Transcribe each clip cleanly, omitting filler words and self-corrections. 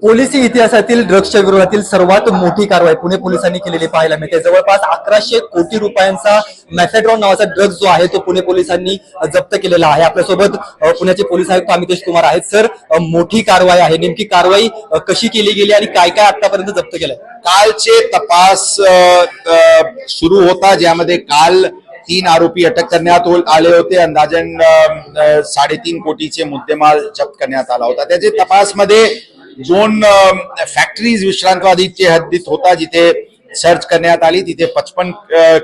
Policy इतिहासातील ड्रग्सच्या विरोधातील सर्वात मोठी कारवाई पुणे पोलिसांनी केलेली पाहायला मिळते। जवळपास 1100 कोटी रुपयांचा मॅफेड्रॉन नावाचा ड्रग्ज जो आहे तो पुणे पोलिसांनी जप्त केलेला आहे। आपल्यासोबत पुण्याचे पोलीस आयुक्त अमितेश कुमार आहेत। सर, मोठी कारवाई आहे, नेमकी कारवाई कशी केली गेली आणि काय काय आतापर्यंत जप्त केलंय? कालचे तपास सुरू होता, ज्यामध्ये काल 3 आरोपी अटक करण्यात आले होते। अंदाजन 3.5 कोटीचे मुद्देमाल जप्त करण्यात आला होता। त्याचे तपासमध्ये 2 फॅक्टरीज विश्रांतवादीच्या हद्दीत होता, जिथे सर्च करण्यात आली। तिथे 55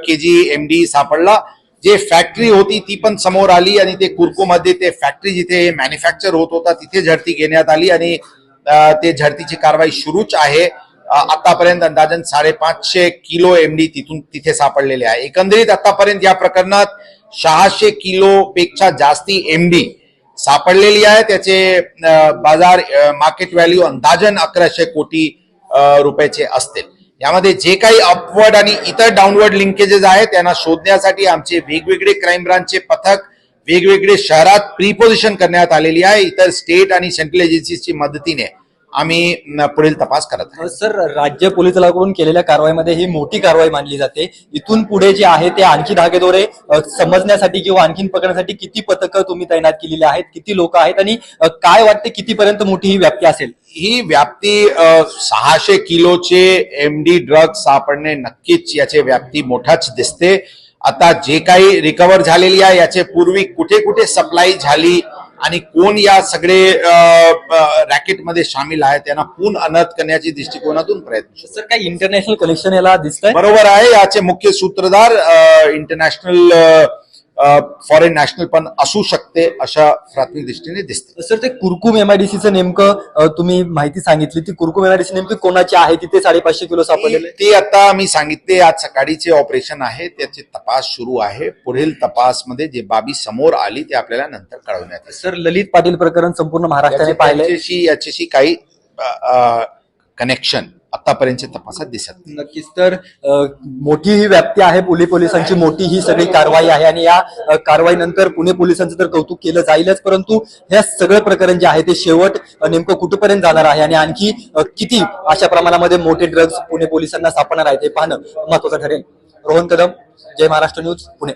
kg MD सापडला। जे फॅक्टरी होती ती पण समोर आली आणि ते कुरकुमध्ये ते फॅक्टरी जिथे मॅन्युफॅक्चर होत होता तिथे झडती घेण्यात आली आणि ते झडतीची कारवाई सुरूच आहे। आतापर्यंत अंदाजन 550 किलो MD तिथे सापडलेले आहे। एकंदरीत आतापर्यंत या प्रकरणात 600 किलो पेक्षा जास्ती MD सापडलेली आहे। त्याचे बाजार मार्केट व्हॅल्यू अंदाजन 1100 कोटी रुपयाचे असतील। यामध्ये जे काही अपवर्ड आणि इतर डाऊनवर्ड लिंकेजेस आहेत त्यांना शोधण्यासाठी आमचे वेगवेगळे क्राईम ब्रांचचे पथक वेगवेगळे शहरात प्रीपोजिशन करण्यात आलेली आहे। इतर स्टेट आणि सेंट्रल एजन्सीजची मदतीने आम्ही पुढील तपास करत आहोत। सर, राज्य पोलीस दलाकडून केलेल्या कारवाईमध्ये ही मोठी कारवाई मानली जाते। इथून पुढे जे आहे ते आणखी धागेदोरे समजण्यासाठी किंवा आणखीन पकडण्यासाठी किती पथकं तुम्ही तैनात केलेली आहेत, किती लोक आहेत आणि काय वाटते कितीपर्यंत मोठी ही व्याप्ती असेल? ही व्याप्ती 600 किलोचे MD ड्रग्ज सापडणे नक्कीच याचे व्याप्ती मोठाच दिसते। आता जे काही रिकव्हर झालेली आहे याचे पूर्वी कुठे कुठे सप्लाय झाली आणि कोण या सगळे रॅकेटमध्ये सामील आहे त्यांना पुन्हा अनर्थ करण्याच्या दृष्टिकोनातून प्रयत्न। सर, काही इंटरनॅशनल कनेक्शन याला दिसतंय? बरोबर आहे, याचे मुख्य सूत्रधार इंटरनॅशनल फॉरेन नॅशनल पण असू शकते अशा प्राथमिक दृष्टीने दिसते। सर, ते कुरकुम MIDCचं नेमकं तुम्ही माहिती सांगितली, ती कुरकुम MIDC नेमकी कोणाची आहे? तिथे 550 किलो सापडलेले ते आता मी सांगितले, आज सकाळीचे ऑपरेशन आहे, त्याचे तपास सुरू आहे। पुढील तपासमध्ये जे बाबी समोर आली ते आपल्याला नंतर कळवण्यात येईल। सर, ललित पाटील प्रकरण संपूर्ण महाराष्ट्राने पाहिलंय, याच्याशी काही कनेक्शन आतापर्यंतच्या तपासात दिसत नाही। नक्कीच। तर मोठी ही व्याप्ती आहे, पोलिसांची मोठी ही सगळी कारवाई आहे आणि या कारवाईनंतर पुणे पोलिसांचं तर कौतुक केलं जाईलच, परंतु हे सगळं प्रकरण जे आहे ते शेवट नेमकं कुठपर्यंत जाणार आहे आणि आणखी किती अशा प्रमाणामध्ये मोठे ड्रग्ज पुणे पोलिसांना सापडणार आहेत हे पाहणं महत्वाचं ठरेल। रोहन कदम, जय महाराष्ट्र न्यूज, पुणे।